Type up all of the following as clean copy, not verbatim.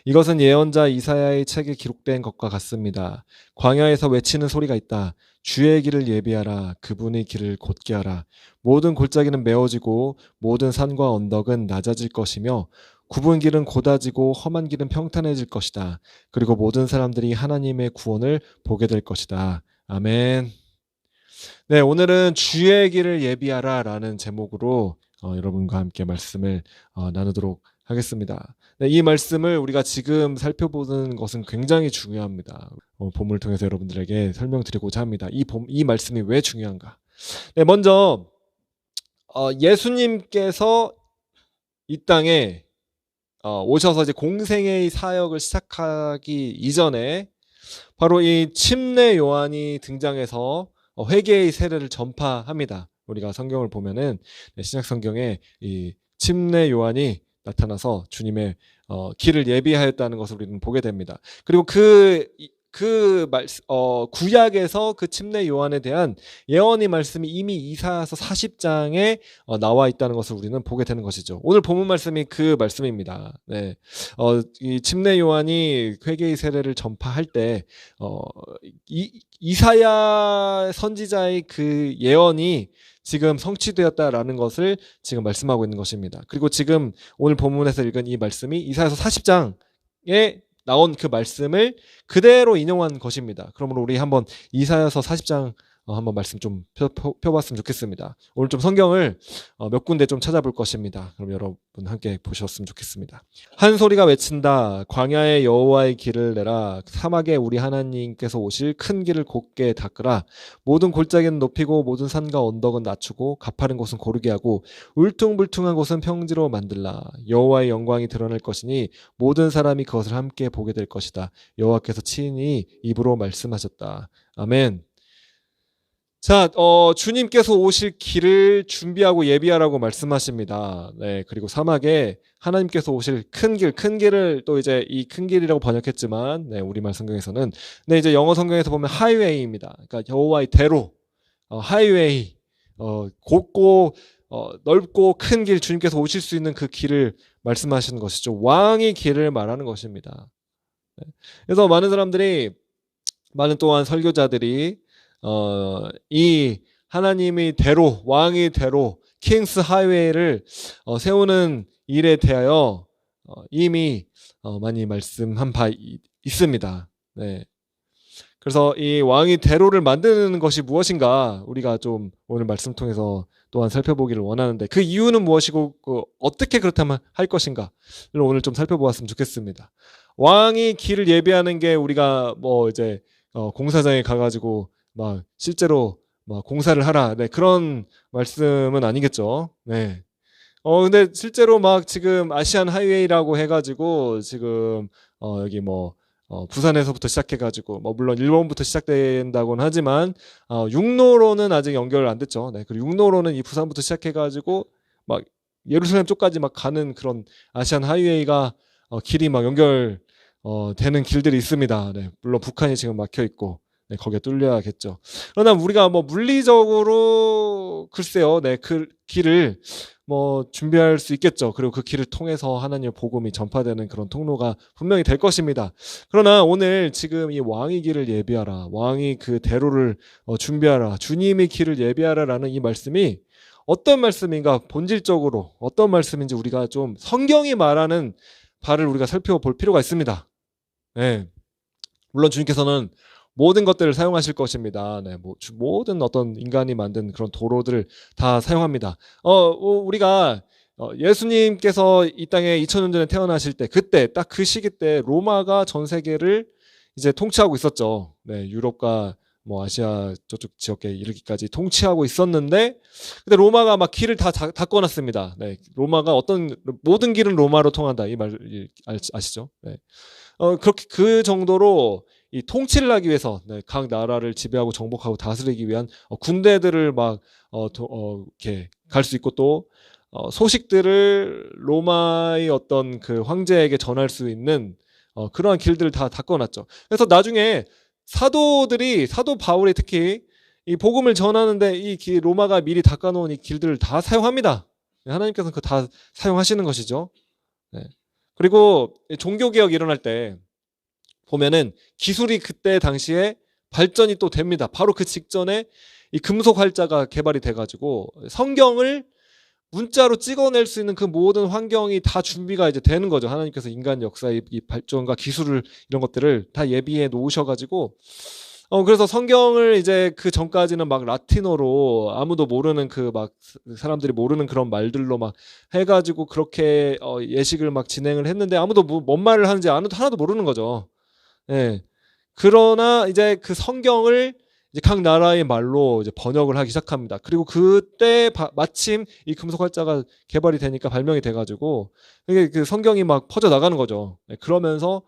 이것은 예언자 이사야의 책에 기록된 것과 같습니다. 광야에서 외치는 소리가 있다. 주의 길을 예비하라. 그분의 길을 곧게 하라. 모든 골짜기는 메워지고 모든 산과 언덕은 낮아질 것이며 굽은 길은 곧아지고 험한 길은 평탄해질 것이다. 그리고 모든 사람들이 하나님의 구원을 보게 될 것이다. 아멘. 네, 오늘은 주의 길을 예비하라 라는 제목으로 여러분과 함께 말씀을 나누도록 하겠습니다. 네, 이 말씀을 우리가 지금 살펴보는 것은 굉장히 중요합니다. 본문을 통해서 여러분들에게 설명드리고자 합니다. 이 말씀이 왜 중요한가? 네, 먼저 예수님께서 이 땅에 오셔서 이제 공생애의 사역을 시작하기 이전에 바로 이 침례 요한이 등장해서 회개의 세례를 전파합니다. 우리가 성경을 보면은 신약 성경에 이 침례 요한이 나타나서 주님의 길을 예비하였다는 것을 우리는 보게 됩니다. 그리고 구약에서 그 침례 요한에 대한 예언의 말씀이 이미 이사야서 40장에 나와 있다는 것을 우리는 보게 되는 것이죠. 오늘 본문 말씀이 그 말씀입니다. 네. 이 침례 요한이 회개의 세례를 전파할 때 이사야 선지자의 그 예언이 지금 성취되었다라는 것을 지금 말씀하고 있는 것입니다. 그리고 지금 오늘 본문에서 읽은 이 말씀이 이사야서 40장에 나온 그 말씀을 그대로 인용한 것입니다. 그러므로 우리 한번 이사야서 40장 한번 말씀 좀 펴봤으면 좋겠습니다. 오늘 좀 성경을 몇 군데 좀 찾아볼 것입니다. 그럼 여러분 함께 보셨으면 좋겠습니다. 한 소리가 외친다. 광야에 여호와의 길을 내라. 사막에 우리 하나님께서 오실 큰 길을 곧게 닦으라. 모든 골짜기는 높이고 모든 산과 언덕은 낮추고 가파른 곳은 고르게 하고 울퉁불퉁한 곳은 평지로 만들라. 여호와의 영광이 드러날 것이니 모든 사람이 그것을 함께 보게 될 것이다. 여호와께서 친히 입으로 말씀하셨다. 아멘. 자, 주님께서 오실 길을 준비하고 예비하라고 말씀하십니다. 네, 그리고 사막에 하나님께서 오실 큰 길을 또 이제 이 큰 길이라고 번역했지만, 네, 우리말 성경에서는, 네, 이제 영어 성경에서 보면 하이웨이입니다. 그러니까 여호와의 대로, 하이웨이, 곱고, 넓고 큰 길, 주님께서 오실 수 있는 그 길을 말씀하시는 것이죠. 왕의 길을 말하는 것입니다. 네. 그래서 많은 또한 설교자들이 이 하나님의 대로, 왕의 대로, 킹스 하이웨이를 세우는 일에 대하여 이미 많이 말씀한 바 있습니다. 네. 그래서 이 왕의 대로를 만드는 것이 무엇인가 우리가 좀 오늘 말씀 통해서 또한 살펴보기를 원하는데 그 이유는 무엇이고 어떻게 그렇다면 할 것인가를 오늘 좀 살펴보았으면 좋겠습니다. 왕이 길을 예비하는 게 우리가 뭐 이제 공사장에 가가지고 막 실제로 막 공사를 하라. 네, 그런 말씀은 아니겠죠. 네. 근데 실제로 막 지금 아시안 하이웨이라고 해가지고 지금 여기 뭐 부산에서부터 시작해가지고 뭐 물론 일본부터 시작된다고는 하지만 육로로는 아직 연결 안 됐죠. 네, 그리고 육로로는 이 부산부터 시작해가지고 막 예루살렘 쪽까지 막 가는 그런 아시안 하이웨이가 길이 막 연결 되는 길들이 있습니다. 네, 물론 북한이 지금 막혀 있고. 네, 거기에 뚫려야겠죠. 그러나 우리가 뭐 물리적으로 글쎄요, 네, 그 길을 뭐 준비할 수 있겠죠. 그리고 그 길을 통해서 하나님의 복음이 전파되는 그런 통로가 분명히 될 것입니다. 그러나 오늘 지금 이 왕의 길을 예비하라, 왕의 그 대로를 준비하라, 주님의 길을 예비하라라는 이 말씀이 어떤 말씀인가 본질적으로 어떤 말씀인지 우리가 좀 성경이 말하는 바를 우리가 살펴볼 필요가 있습니다. 네, 물론 주님께서는 모든 것들을 사용하실 것입니다. 네, 모든 어떤 인간이 만든 그런 도로들을 다 사용합니다. 우리가 예수님께서 이 땅에 2000년 전에 태어나실 때 그때 딱 그 시기 때 로마가 전 세계를 이제 통치하고 있었죠. 네, 유럽과 뭐 아시아 저쪽 지역에 이르기까지 통치하고 있었는데 근데 로마가 막 길을 다 닫아놨습니다. 네, 로마가 모든 길은 로마로 통한다 이 말 아시죠? 네. 그렇게 그 정도로 이 통치를 하기 위해서 네, 각 나라를 지배하고 정복하고 다스리기 위한 군대들을 막 이렇게 갈 수 있고 또 소식들을 로마의 어떤 그 황제에게 전할 수 있는 그러한 길들을 다 닦아놨죠. 그래서 나중에 사도 바울이 특히 이 복음을 전하는데 이 로마가 미리 닦아놓은 이 길들을 다 사용합니다. 하나님께서는 그 다 사용하시는 것이죠. 네. 그리고 종교개혁이 일어날 때 보면은 기술이 그때 당시에 발전이 또 됩니다. 바로 그 직전에 이 금속 활자가 개발이 돼가지고 성경을 문자로 찍어낼 수 있는 그 모든 환경이 다 준비가 이제 되는 거죠. 하나님께서 인간 역사의 이 발전과 기술을 이런 것들을 다 예비해 놓으셔가지고 그래서 성경을 이제 그 전까지는 막 라틴어로 아무도 모르는 그 막 사람들이 모르는 그런 말들로 막 해가지고 그렇게 예식을 막 진행을 했는데 아무도 뭔 말을 하는지 하나도 모르는 거죠. 예. 그러나 이제 그 성경을 이제 각 나라의 말로 이제 번역을 하기 시작합니다. 그리고 그때 마침 이 금속 활자가 개발이 되니까 발명이 돼가지고 이게 그 성경이 막 퍼져 나가는 거죠. 네, 그러면서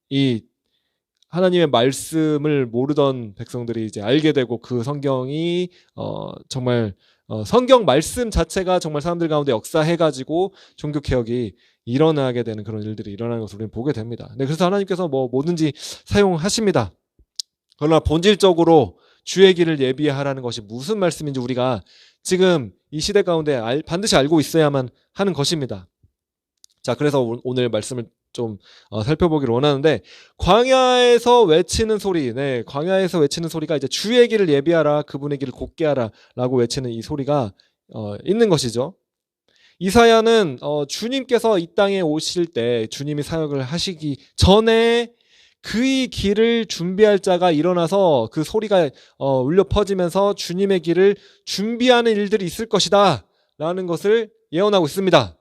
이 하나님의 말씀을 모르던 백성들이 이제 알게 되고 그 성경이 정말 성경 말씀 자체가 정말 사람들 가운데 역사해가지고 종교 개혁이 일어나게 되는 그런 일들이 일어나는 것을 우리는 보게 됩니다. 네, 그래서 하나님께서 뭐 뭐든지 사용하십니다. 그러나 본질적으로 주의 길을 예비하라는 것이 무슨 말씀인지 우리가 지금 이 시대 가운데 반드시 알고 있어야만 하는 것입니다. 자, 그래서 오늘 말씀을 좀 살펴보기를 원하는데 광야에서 외치는 소리, 네, 광야에서 외치는 소리가 이제 주의 길을 예비하라, 그분의 길을 곧게 하라라고 외치는 이 소리가 있는 것이죠. 이사야는 주님께서 이 땅에 오실 때 주님이 사역을 하시기 전에 그의 길을 준비할 자가 일어나서 그 소리가 울려 퍼지면서 주님의 길을 준비하는 일들이 있을 것이다 라는 것을 예언하고 있습니다.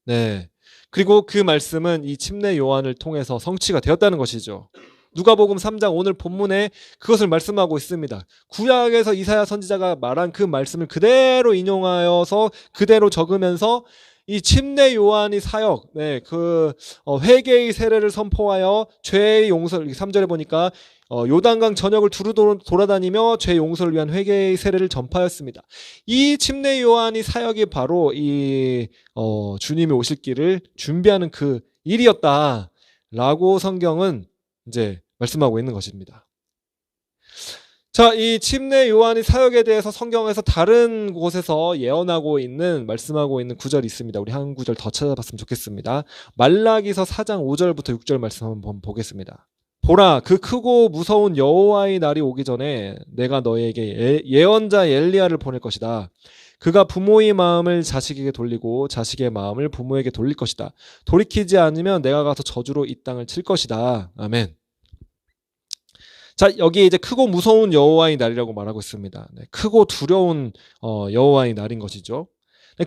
네. 그리고 그 말씀은 이 침례 요한을 통해서 성취가 되었다는 것이죠. 누가복음 3장 오늘 본문에 그것을 말씀하고 있습니다. 구약에서 이사야 선지자가 말한 그 말씀을 그대로 인용하여서 그대로 적으면서 이 침례 요한이 사역, 네, 그 회개의 세례를 선포하여 죄의 용서를 3절에 보니까 요단강 전역을 두루 돌아다니며 죄 용서를 위한 회개의 세례를 전파하였습니다. 이 침례 요한이 사역이 바로 이 주님이 오실 길을 준비하는 그 일이었다라고 성경은 이제 말씀하고 있는 것입니다. 자, 이 침례 요한의 사역에 대해서 성경에서 다른 곳에서 예언하고 있는 말씀하고 있는 구절이 있습니다. 우리 한 구절 더 찾아봤으면 좋겠습니다. 말라기서 4장 5절부터 6절 말씀 한번 보겠습니다. 보라, 그 크고 무서운 여호와의 날이 오기 전에 내가 너희에게 예언자 엘리야를 보낼 것이다. 그가 부모의 마음을 자식에게 돌리고 자식의 마음을 부모에게 돌릴 것이다. 돌이키지 않으면 내가 가서 저주로 이 땅을 칠 것이다. 아멘. 자, 여기 이제 크고 무서운 여호와의 날이라고 말하고 있습니다. 네, 크고 두려운 여호와의 날인 것이죠. 네,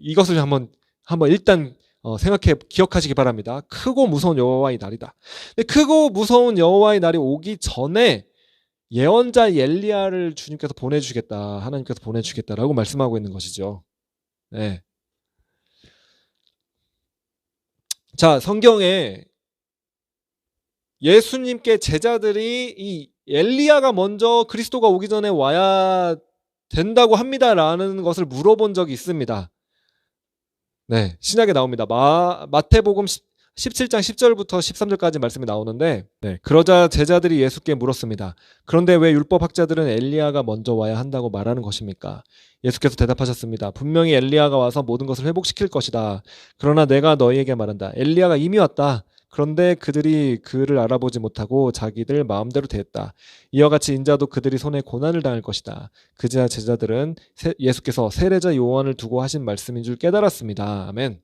이것을 한번 일단 기억하시기 바랍니다. 크고 무서운 여호와의 날이다. 네, 크고 무서운 여호와의 날이 오기 전에 예언자 엘리야를 주님께서 보내주겠다, 하나님께서 보내주겠다라고 말씀하고 있는 것이죠. 네. 자, 성경에 예수님께 제자들이 이 엘리야가 먼저 그리스도가 오기 전에 와야 된다고 합니다라는 것을 물어본 적이 있습니다. 네, 신약에 나옵니다. 마태복음 17장 10절부터 13절까지 말씀이 나오는데, 네, 그러자 제자들이 예수께 물었습니다. 그런데 왜 율법학자들은 엘리야가 먼저 와야 한다고 말하는 것입니까? 예수께서 대답하셨습니다. 분명히 엘리야가 와서 모든 것을 회복시킬 것이다. 그러나 내가 너희에게 말한다. 엘리야가 이미 왔다. 그런데 그들이 그를 알아보지 못하고 자기들 마음대로 대했다. 이와 같이 인자도 그들이 손에 고난을 당할 것이다. 그제야 제자들은 예수께서 세례자 요한을 두고 하신 말씀인 줄 깨달았습니다. 아멘.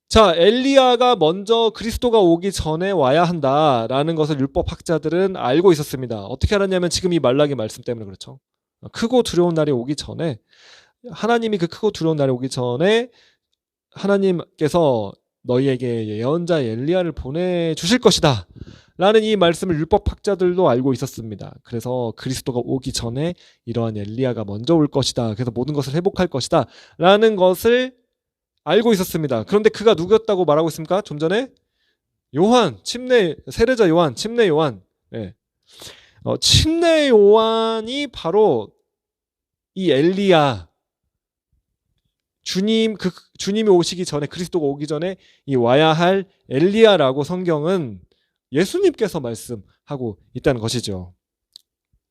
자, 엘리야가 먼저 그리스도가 오기 전에 와야 한다라는 것을 율법학자들은 알고 있었습니다. 어떻게 알았냐면 지금 이 말라기 말씀 때문에 그렇죠. 크고 두려운 날이 오기 전에 하나님이 그 크고 두려운 날이 오기 전에 하나님께서 너희에게 예언자 엘리야를 보내주실 것이다 라는 이 말씀을 율법학자들도 알고 있었습니다. 그래서 그리스도가 오기 전에 이러한 엘리야가 먼저 올 것이다. 그래서 모든 것을 회복할 것이다 라는 것을 알고 있었습니다. 그런데 그가 누구였다고 말하고 있습니까? 좀 전에 요한, 세례자 요한, 침례 요한. 네. 침례 요한이 바로 이 엘리야, 주님이 오시기 전에, 그리스도가 오기 전에 이 와야 할 엘리야라고 성경은 예수님께서 말씀하고 있다는 것이죠.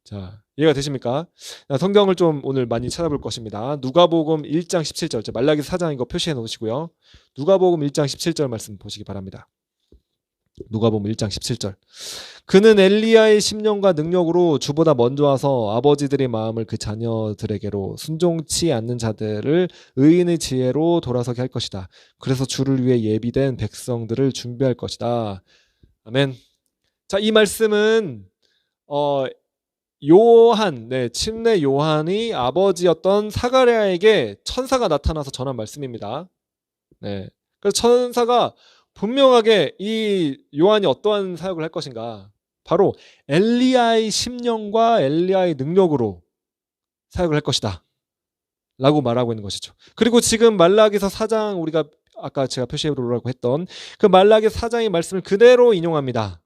자, 이해가 되십니까? 자, 성경을 좀 오늘 많이 찾아볼 것입니다. 누가복음 1장 17절, 말라기서 4장 이거 표시해 놓으시고요. 누가복음 1장 17절 말씀 보시기 바랍니다. 누가복음 1장 17절. 그는 엘리야의 심령과 능력으로 주보다 먼저 와서 아버지들의 마음을 그 자녀들에게로 순종치 않는 자들을 의인의 지혜로 돌아서게 할 것이다. 그래서 주를 위해 예비된 백성들을 준비할 것이다. 아멘. 자, 이 말씀은 요한, 침례 요한이 아버지였던 사가랴에게 천사가 나타나서 전한 말씀입니다. 네. 그래서 천사가 분명하게 이 요한이 어떠한 사역을 할 것인가, 바로 엘리야의 심령과 엘리야의 능력으로 사역을 할 것이다 라고 말하고 있는 것이죠. 그리고 지금 말라기서 4장, 우리가 아까 제가 표시해 놓으라고 했던 그 말라기서 4장의 말씀을 그대로 인용합니다.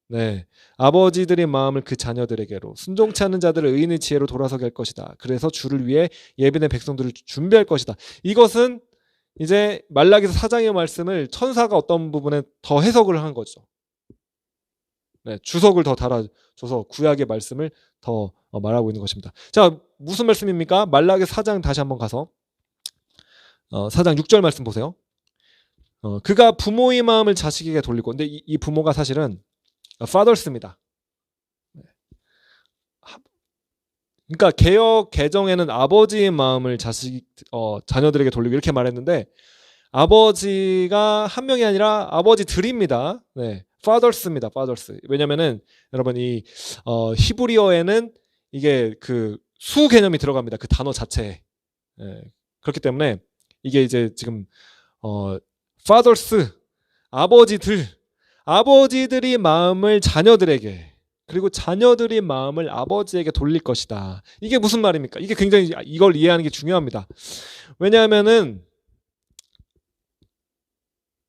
네, 아버지들의 마음을 그 자녀들에게로, 순종치 않는 자들을 의인의 지혜로 돌아서게 할 것이다. 그래서 주를 위해 예비된 백성들을 준비할 것이다. 이것은 이제 말라기서 4장의 말씀을 천사가 어떤 부분에 더 해석을 한 거죠. 네, 주석을 더 달아줘서 구약의 말씀을 더 말하고 있는 것입니다. 자, 무슨 말씀입니까? 말라기서 4장 다시 한번 가서 4장 6절 말씀 보세요. 그가 부모의 마음을 자식에게 돌리고, 근데 이 부모가 사실은 fathers입니다. 그러니까 개역 개정에는 아버지의 마음을 자녀들에게 돌리고 이렇게 말했는데, 아버지가 한 명이 아니라 아버지들입니다. 네, fathers입니다. fathers. 왜냐면은 여러분 이 히브리어에는 이게 그 수 개념이 들어갑니다. 그 단어 자체에. 네, 그렇기 때문에 이게 이제 지금 fathers, 아버지들이 마음을 자녀들에게, 그리고 자녀들이 마음을 아버지에게 돌릴 것이다. 이게 무슨 말입니까? 이게 굉장히, 이걸 이해하는 게 중요합니다. 왜냐하면은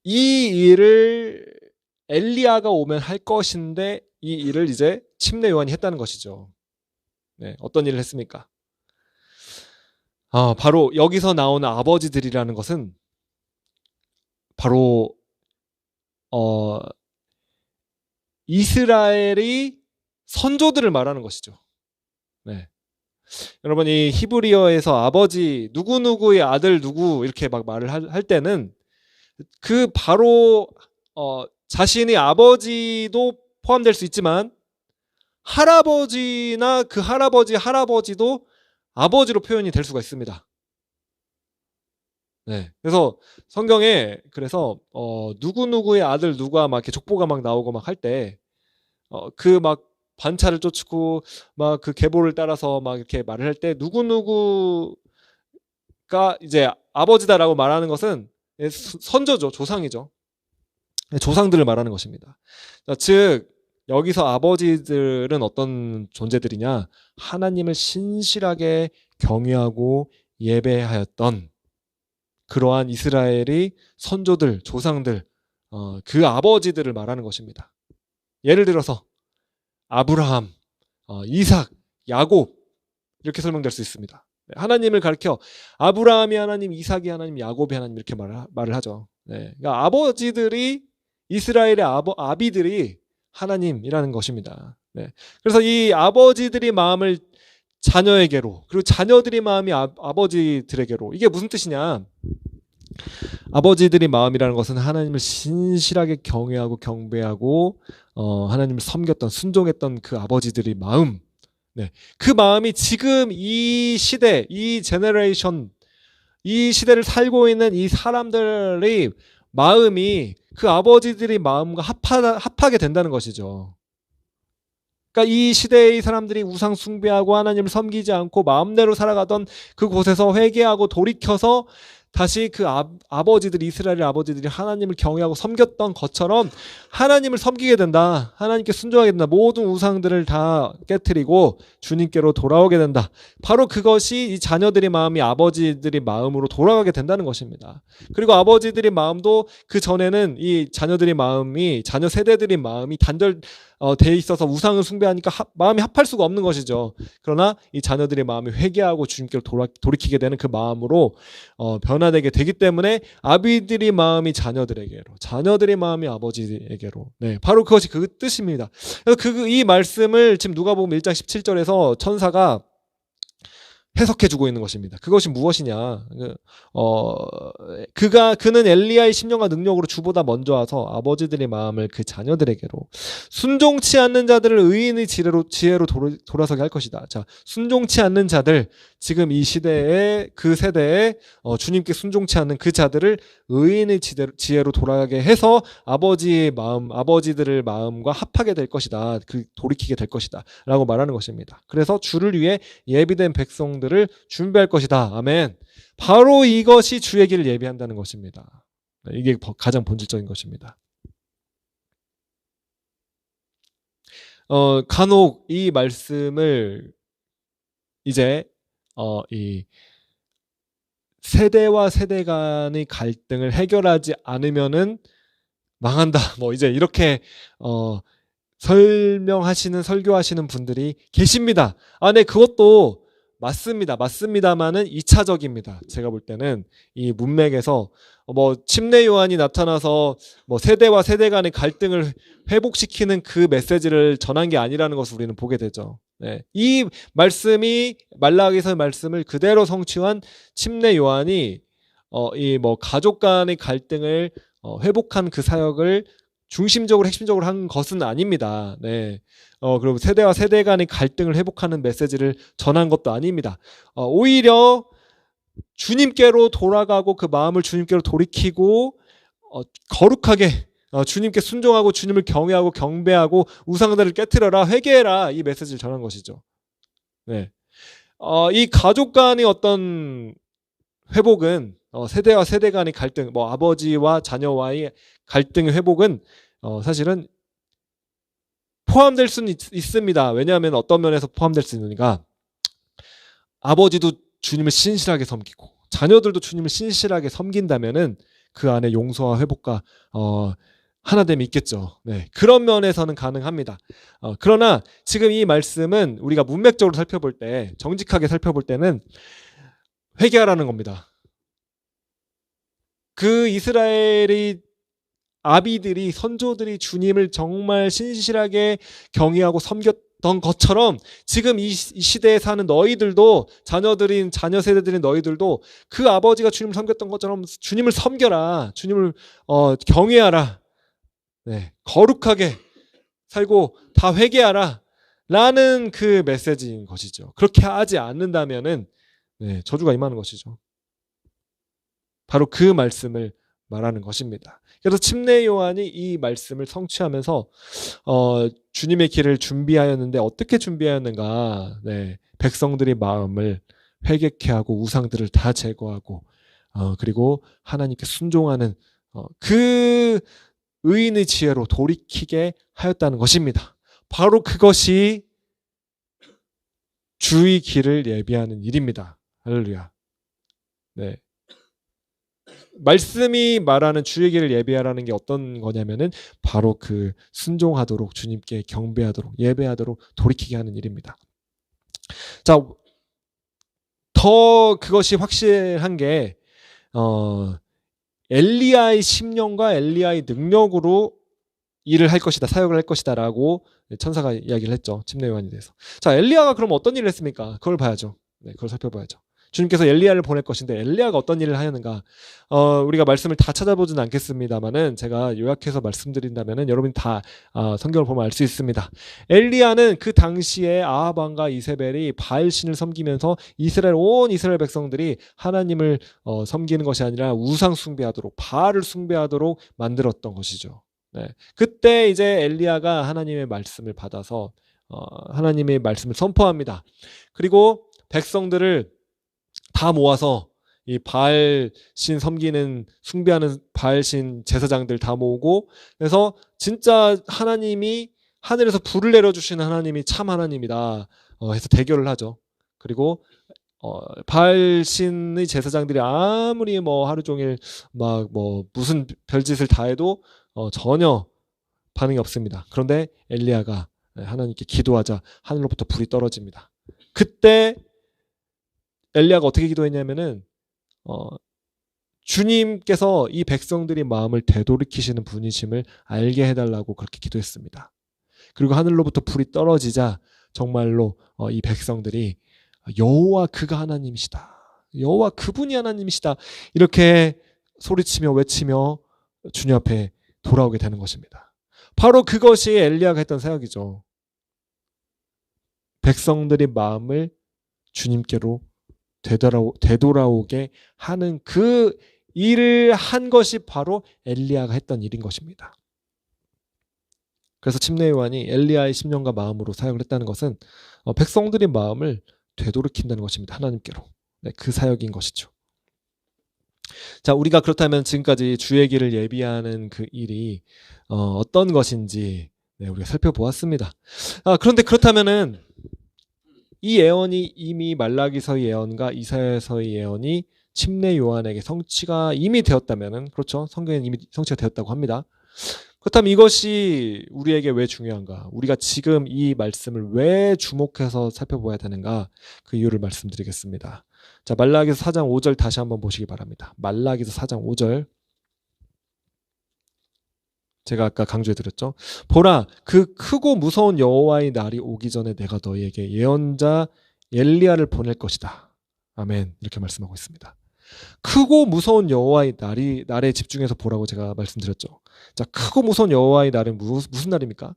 이 일을 엘리야가 오면 할 것인데 이 일을 이제 침례 요한이 했다는 것이죠. 네, 어떤 일을 했습니까? 바로 여기서 나오는 아버지들이라는 것은 바로 이스라엘이 선조들을 말하는 것이죠. 네. 여러분 이 히브리어에서 아버지, 누구누구의 아들 누구 이렇게 막 말을 할 때는 그 바로 자신의 아버지도 포함될 수 있지만 할아버지나 그 할아버지도 아버지로 표현이 될 수가 있습니다. 네. 그래서 성경에 그래서 누구누구의 아들 누가 막 이렇게 족보가 막 나오고 막 할 때 그 막 반차를 쫓고 막 그 계보를 따라서 막 이렇게 말을 할 때 누구누구가 이제 아버지다라고 말하는 것은 선조죠. 조상이죠. 조상들을 말하는 것입니다. 자, 즉 여기서 아버지들은 어떤 존재들이냐? 하나님을 신실하게 경외하고 예배하였던 그러한 이스라엘의 선조들, 조상들, 그 아버지들을 말하는 것입니다. 예를 들어서 아브라함, 이삭, 야곱 이렇게 설명될 수 있습니다. 하나님을 가리켜 아브라함이 하나님, 이삭이 하나님, 야곱이 하나님 이렇게 말을 하죠. 네. 그러니까 아버지들이, 이스라엘의 아비들이 하나님이라는 것입니다. 네. 그래서 이 아버지들이 마음을 자녀에게로, 그리고 자녀들이 마음이 아버지들에게로, 이게 무슨 뜻이냐? 아버지들이 마음이라는 것은 하나님을 신실하게 경외하고 경배하고 하나님을 섬겼던, 순종했던 그 아버지들의 마음, 네. 그 마음이 지금 이 시대, 이 제너레이션, 이 시대를 살고 있는 이 사람들의 마음이 그 아버지들의 마음과 합하게 된다는 것이죠. 그러니까 이 시대의 사람들이 우상 숭배하고 하나님을 섬기지 않고 마음대로 살아가던 그곳에서 회개하고 돌이켜서 다시 그 아버지들, 이스라엘의 아버지들이 하나님을 경외하고 섬겼던 것처럼 하나님을 섬기게 된다. 하나님께 순종하게 된다. 모든 우상들을 다 깨트리고 주님께로 돌아오게 된다. 바로 그것이 이 자녀들의 마음이 아버지들의 마음으로 돌아가게 된다는 것입니다. 그리고 아버지들의 마음도 그 전에는 이 자녀들의 마음이, 자녀 세대들의 마음이 돼 있어서 우상을 숭배하니까 마음이 합할 수가 없는 것이죠. 그러나 이 자녀들의 마음이 회개하고 주님께로 돌이키게 되는 그 마음으로 변화되게 되기 때문에 아비들의 마음이 자녀들에게로, 자녀들의 마음이 아버지에게로. 네, 바로 그것이 그 뜻입니다. 그래서 이 말씀을 지금 누가복음 1장 17절에서 천사가 해석해주고 있는 것입니다. 그것이 무엇이냐? 그는 엘리야의 심령과 능력으로 주보다 먼저 와서 아버지들의 마음을 그 자녀들에게로, 순종치 않는 자들을 의인의 지혜로 돌아서게 할 것이다. 자, 순종치 않는 자들, 지금 이 시대에, 그 세대에 주님께 순종치 않는 그 자들을 의인의 지혜로 돌아가게 해서 아버지의 마음, 아버지들의 마음과 합하게 될 것이다. 돌이키게 될 것이다. 라고 말하는 것입니다. 그래서 주를 위해 예비된 백성들을 준비할 것이다. 아멘. 바로 이것이 주의 길을 예비한다는 것입니다. 이게 가장 본질적인 것입니다. 간혹 이 말씀을 이제 이 세대와 세대 간의 갈등을 해결하지 않으면은 망한다. 뭐 이제 이렇게 설교하시는 분들이 계십니다. 네, 그것도 맞습니다만은 2차적입니다. 제가 볼 때는 이 문맥에서 침례 요한이 나타나서 세대와 세대 간의 갈등을 회복시키는 그 메시지를 전한 게 아니라는 것을 우리는 보게 되죠. 네. 이 말씀이 말라기서의 말씀을 그대로 성취한 침례 요한이 이 가족 간의 갈등을 회복한 그 사역을 중심적으로 핵심적으로 한 것은 아닙니다. 네. 그리고 세대와 세대 간의 갈등을 회복하는 메시지를 전한 것도 아닙니다. 오히려 주님께로 돌아가고 그 마음을 주님께로 돌이키고 거룩하게 주님께 순종하고 주님을 경외하고 경배하고 우상들을 깨트려라, 회개해라, 이 메시지를 전한 것이죠. 네. 이 가족 간의 어떤 회복은 세대와 세대 간의 갈등, 아버지와 자녀와의 갈등의 회복은 사실은 포함될 수는 있습니다. 왜냐하면 어떤 면에서 포함될 수 있느니까, 아버지도 주님을 신실하게 섬기고 자녀들도 주님을 신실하게 섬긴다면은 그 안에 용서와 회복과 하나됨이 있겠죠. 네, 그런 면에서는 가능합니다. 그러나 지금 이 말씀은 우리가 문맥적으로 살펴볼 때, 정직하게 살펴볼 때는 회개하라는 겁니다. 그 이스라엘의 아비들이, 선조들이 주님을 정말 신실하게 경외하고 섬겼던 것처럼 지금 이 시대에 사는 너희들도, 자녀 세대들인 너희들도 그 아버지가 주님을 섬겼던 것처럼 주님을 섬겨라, 주님을 경외하라, 네, 거룩하게 살고 다 회개하라 라는 그 메시지인 것이죠. 그렇게 하지 않는다면은 저주가 임하는 것이죠. 바로 그 말씀을 말하는 것입니다. 그래서 침례 요한이 이 말씀을 성취하면서 주님의 길을 준비하였는데 어떻게 준비하였는가? 네, 백성들의 마음을 회개케 하고 우상들을 다 제거하고 그리고 하나님께 순종하는 그 의인의 지혜로 돌이키게 하였다는 것입니다. 바로 그것이 주의 길을 예비하는 일입니다. 할렐루야. 네. 말씀이 말하는 주의 길을 예배하라는 게 어떤 거냐면은 바로 그 순종하도록, 주님께 경배하도록, 예배하도록 돌이키게 하는 일입니다. 자, 더 그것이 확실한 게 엘리야의 심령과 엘리야의 능력으로 일을 할 것이다, 사역을 할 것이다 라고 천사가 이야기를 했죠. 침례 요한에 대해서. 자, 엘리야가 그럼 어떤 일을 했습니까? 그걸 봐야죠. 네, 그걸 살펴봐야죠. 주님께서 엘리야를 보낼 것인데 엘리야가 어떤 일을 하였는가? 우리가 말씀을 다 찾아보지는 않겠습니다만은 제가 요약해서 말씀드린다면은 여러분이 다 성경을 보면 알 수 있습니다. 엘리야는 그 당시에 아합 왕과 이세벨이 바알신을 섬기면서 온 이스라엘 백성들이 하나님을 섬기는 것이 아니라 우상 숭배하도록, 바알을 숭배하도록 만들었던 것이죠. 네. 그때 이제 엘리야가 하나님의 말씀을 받아서 하나님의 말씀을 선포합니다. 그리고 백성들을 다 모아서 이 바알신 섬기는, 숭배하는 바알신 제사장들 다 모으고, 그래서 진짜 하나님이 하늘에서 불을 내려주시는 하나님이 참 하나님이다 해서 대결을 하죠. 그리고 바알신의 제사장들이 아무리 하루 종일 무슨 별짓을 다 해도 전혀 반응이 없습니다. 그런데 엘리야가 하나님께 기도하자 하늘로부터 불이 떨어집니다. 그때 엘리야가 어떻게 기도했냐면은 주님께서 이 백성들이 마음을 되돌이키시는 분이심을 알게 해달라고 그렇게 기도했습니다. 그리고 하늘로부터 불이 떨어지자 정말로 이 백성들이 여호와 그가 하나님이시다. 여호와 그분이 하나님이시다. 이렇게 소리치며 외치며 주님 앞에 돌아오게 되는 것입니다. 바로 그것이 엘리야가 했던 사역이죠. 백성들의 마음을 주님께로 되돌아오게 하는 그 일을 한 것이 바로 엘리야가 했던 일인 것입니다. 그래서 침례 요한이 엘리야의 심령과 마음으로 사역을 했다는 것은 백성들의 마음을 되돌이킨다는 것입니다. 하나님께로. 네, 그 사역인 것이죠. 자, 우리가 그렇다면 지금까지 주의 길을 예비하는 그 일이 어떤 것인지 우리가 살펴보았습니다. 그런데 그렇다면은 이 예언이 이미 말라기서의 예언과 이사야서의 예언이 침례 요한에게 성취가 이미 되었다면은, 그렇죠? 성경에는 이미 성취가 되었다고 합니다. 그렇다면 이것이 우리에게 왜 중요한가? 우리가 지금 이 말씀을 왜 주목해서 살펴봐야 되는가? 그 이유를 말씀드리겠습니다. 자, 말라기서 4장 5절 다시 한번 보시기 바랍니다. 말라기서 4장 5절. 제가 아까 강조해드렸죠. 보라, 그 크고 무서운 여호와의 날이 오기 전에 내가 너희에게 예언자 엘리야를 보낼 것이다. 아멘. 이렇게 말씀하고 있습니다. 크고 무서운 여호와의 날에 집중해서 보라고 제가 말씀드렸죠. 자, 크고 무서운 여호와의 날은 무슨 날입니까?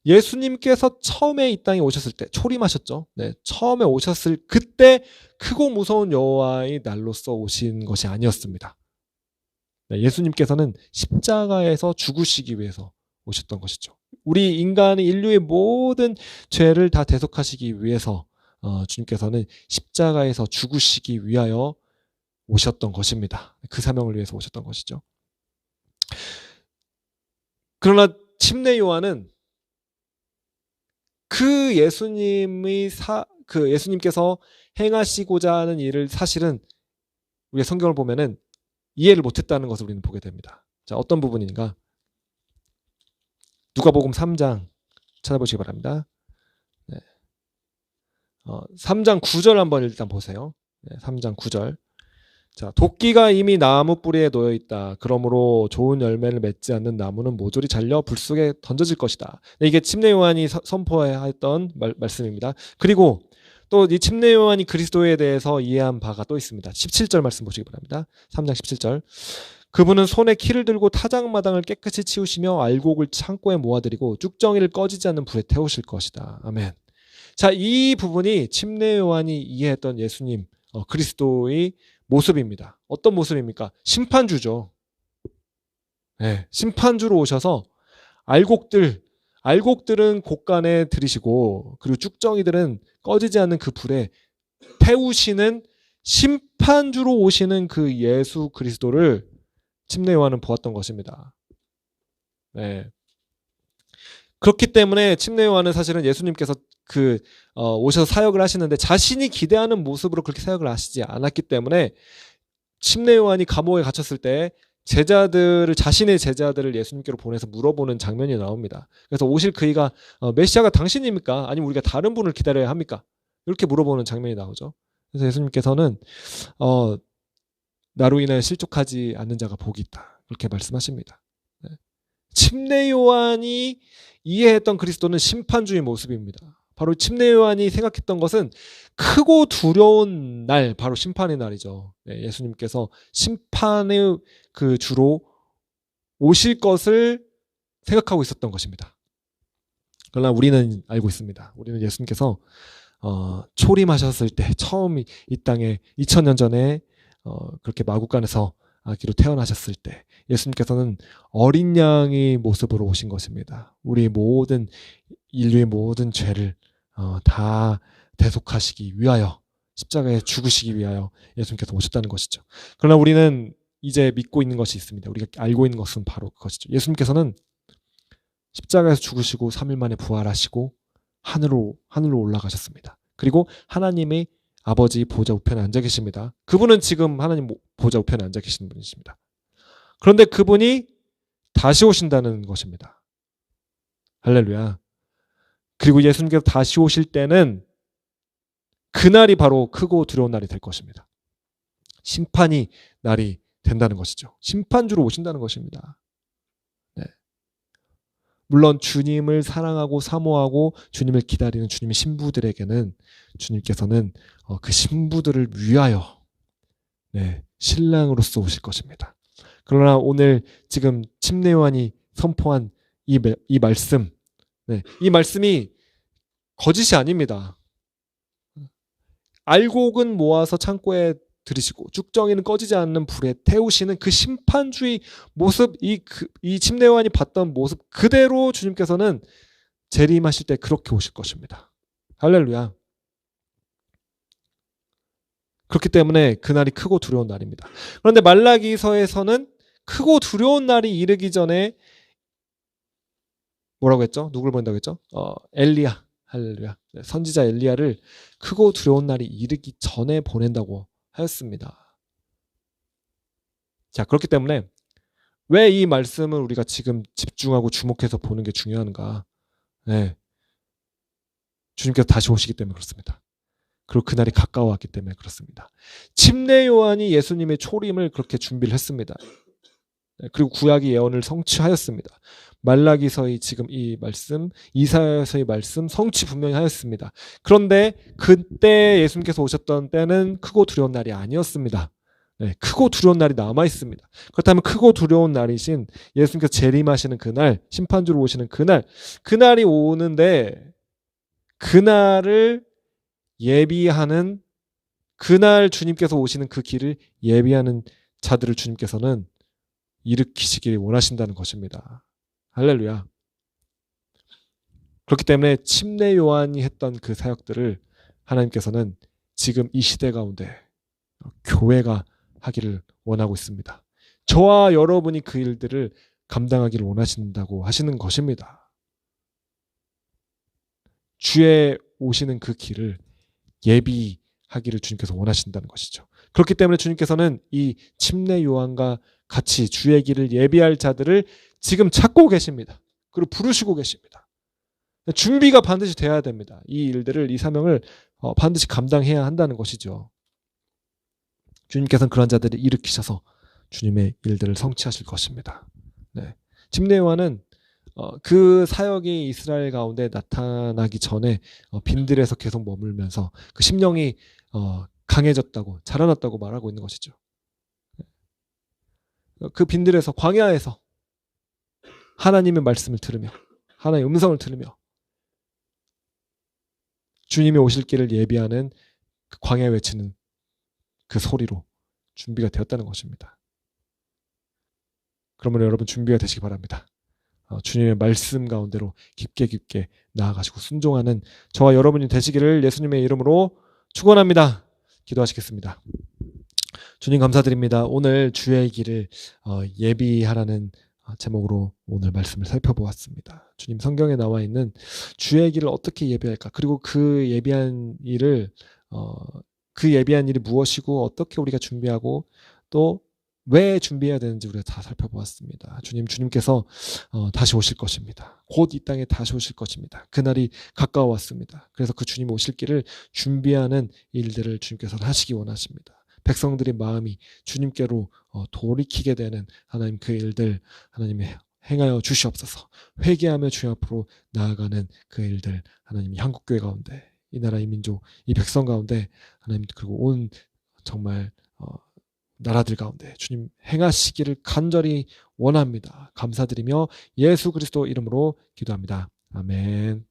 예수님께서 처음에 이 땅에 오셨을 때 초림하셨죠. 네, 처음에 오셨을 그때 크고 무서운 여호와의 날로서 오신 것이 아니었습니다. 네, 예수님께서는 십자가에서 죽으시기 위해서 오셨던 것이죠. 우리 인간의 인류의 모든 죄를 다 대속하시기 위해서 주님께서는 십자가에서 죽으시기 위하여 오셨던 것입니다. 그 사명을 위해서 오셨던 것이죠. 그러나 침례 요한은 그 예수님께서 행하시고자 하는 일을 사실은 우리가 성경을 보면은 이해를 못했다는 것을 우리는 보게 됩니다. 자, 어떤 부분인가? 누가복음 3장 찾아보시기 바랍니다. 네. 3장 9절 한번 일단 보세요. 네, 3장 9절. 자, 도끼가 이미 나무 뿌리에 놓여 있다. 그러므로 좋은 열매를 맺지 않는 나무는 모조리 잘려 불 속에 던져질 것이다. 네, 이게 침례 요한이 선포했던 말씀입니다. 그리고 또 이 침례 요한이 그리스도에 대해서 이해한 바가 또 있습니다. 17절 말씀 보시기 바랍니다. 3장 17절. 그분은 손에 키를 들고 타작마당을 깨끗이 치우시며 알곡을 창고에 모아들이고 쭉정이를 꺼지지 않는 불에 태우실 것이다. 아멘. 자, 이 부분이 침례 요한이 이해했던 예수님 그리스도의 모습입니다. 어떤 모습입니까? 심판주죠. 네, 심판주로 오셔서 알곡들은 곳간에 들이시고, 그리고 쭉정이들은 꺼지지 않는 그 불에 태우시는 심판주로 오시는 그 예수 그리스도를 침례 요한은 보았던 것입니다. 네. 그렇기 때문에 침례 요한은 사실은 예수님께서 오셔서 사역을 하시는데 자신이 기대하는 모습으로 그렇게 사역을 하시지 않았기 때문에 침례 요한이 감옥에 갇혔을 때 자신의 제자들을 예수님께로 보내서 물어보는 장면이 나옵니다. 그래서 오실 그이가 메시아가 당신입니까? 아니면 우리가 다른 분을 기다려야 합니까? 이렇게 물어보는 장면이 나오죠. 그래서 예수님께서는 나로 인하여 실족하지 않는 자가 복이 있다. 그렇게 말씀하십니다. 네. 침례 요한이 이해했던 그리스도는 심판주의 모습입니다. 바로 침례 요한이 생각했던 것은 크고 두려운 날, 바로 심판의 날이죠. 네, 예수님께서 심판의 그 주로 오실 것을 생각하고 있었던 것입니다. 그러나 우리는 알고 있습니다. 우리는 예수님께서 초림하셨을 때 처음 이 땅에 2000년 전에 그렇게 마국간에서 아기로 태어나셨을 때 예수님께서는 어린 양의 모습으로 오신 것입니다. 우리 모든 인류의 모든 죄를 다 대속하시기 위하여, 십자가에 죽으시기 위하여 예수님께서 오셨다는 것이죠. 그러나 우리는 이제 믿고 있는 것이 있습니다. 우리가 알고 있는 것은 바로 그것이죠. 예수님께서는 십자가에서 죽으시고 3일 만에 부활하시고 하늘로 올라가셨습니다. 그리고 하나님의 아버지 보좌 우편에 앉아 계십니다. 그분은 지금 하나님 보좌 우편에 앉아 계시는 분이십니다. 그런데 그분이 다시 오신다는 것입니다. 할렐루야. 그리고 예수님께서 다시 오실 때는 그날이 바로 크고 두려운 날이 될 것입니다. 심판이 날이 된다는 것이죠. 심판주로 오신다는 것입니다. 네. 물론 주님을 사랑하고 사모하고 주님을 기다리는 주님의 신부들에게는 주님께서는 그 신부들을 위하여 신랑으로서 오실 것입니다. 그러나 오늘 지금 침례요한이 선포한 이 말씀, 이 말씀이 거짓이 아닙니다. 알곡은 모아서 창고에 들이시고 쭉정이는 꺼지지 않는 불에 태우시는 그 심판주의 모습, 이 침례요한이 봤던 모습 그대로 주님께서는 재림하실 때 그렇게 오실 것입니다. 할렐루야. 그렇기 때문에 그날이 크고 두려운 날입니다. 그런데 말라기서에서는 크고 두려운 날이 이르기 전에 뭐라고 했죠? 누굴 보낸다고 했죠? 엘리야. 할렐루야. 선지자 엘리야를 크고 두려운 날이 이르기 전에 보낸다고 하였습니다. 자, 그렇기 때문에 왜 이 말씀을 우리가 지금 집중하고 주목해서 보는 게 중요한가? 주님께서 다시 오시기 때문에 그렇습니다. 그리고 그날이 가까워왔기 때문에 그렇습니다. 침례 요한이 예수님의 초림을 그렇게 준비를 했습니다. 그리고 구약의 예언을 성취하였습니다. 말라기서의 지금 이 말씀, 이사야서의 말씀 성취 분명히 하였습니다. 그런데 그때 예수님께서 오셨던 때는 크고 두려운 날이 아니었습니다. 크고 두려운 날이 남아 있습니다. 그렇다면 크고 두려운 날이신 예수님께서 재림하시는 그날, 심판주로 오시는 그날이 오는데 그날을 예비하는, 그날 주님께서 오시는 그 길을 예비하는 자들을 주님께서는 일으키시길 원하신다는 것입니다. 할렐루야. 그렇기 때문에 침례 요한이 했던 그 사역들을 하나님께서는 지금 이 시대 가운데 교회가 하기를 원하고 있습니다. 저와 여러분이 그 일들을 감당하기를 원하신다고 하시는 것입니다. 주의 오시는 그 길을 예비하기를 주님께서 원하신다는 것이죠. 그렇기 때문에 주님께서는 이 침례 요한과 같이 주의 길을 예비할 자들을 지금 찾고 계십니다. 그리고 부르시고 계십니다. 준비가 반드시 돼야 됩니다. 이 일들을, 이 사명을 반드시 감당해야 한다는 것이죠. 주님께서는 그런 자들을 일으키셔서 주님의 일들을 성취하실 것입니다. 침례 요한은 그 사역이 이스라엘 가운데 나타나기 전에 빈들에서 계속 머물면서 그 심령이 강해졌다고, 자라났다고 말하고 있는 것이죠. 그 빈들에서, 광야에서 하나님의 말씀을 들으며, 하나님의 음성을 들으며 주님이 오실 길을 예비하는 그 광야에 외치는 그 소리로 준비가 되었다는 것입니다. 그러면 여러분 준비가 되시기 바랍니다. 주님의 말씀 가운데로 깊게 나아가시고 순종하는 저와 여러분이 되시기를 예수님의 이름으로 축원합니다. 기도하시겠습니다. 주님 감사드립니다. 오늘 주의 길을 예비하라는 제목으로 오늘 말씀을 살펴보았습니다. 주님, 성경에 나와 있는 주의 길을 어떻게 예비할까? 그리고 그 예비한 일이 무엇이고 어떻게 우리가 준비하고 또 왜 준비해야 되는지 우리가 다 살펴보았습니다. 주님께서 다시 오실 것입니다. 곧 이 땅에 다시 오실 것입니다. 그날이 가까워 왔습니다. 그래서 그 주님 오실 길을 준비하는 일들을 주님께서 하시기 원하십니다. 백성들의 마음이 주님께로 돌이키게 되는 하나님 그 일들 하나님이 행하여 주시옵소서. 회개하며 주님 앞으로 나아가는 그 일들 하나님이 한국교회 가운데, 이 나라, 이 민족, 이 백성 가운데 하나님, 그리고 온 정말 나라들 가운데 주님 행하시기를 간절히 원합니다. 감사드리며 예수 그리스도 이름으로 기도합니다. 아멘.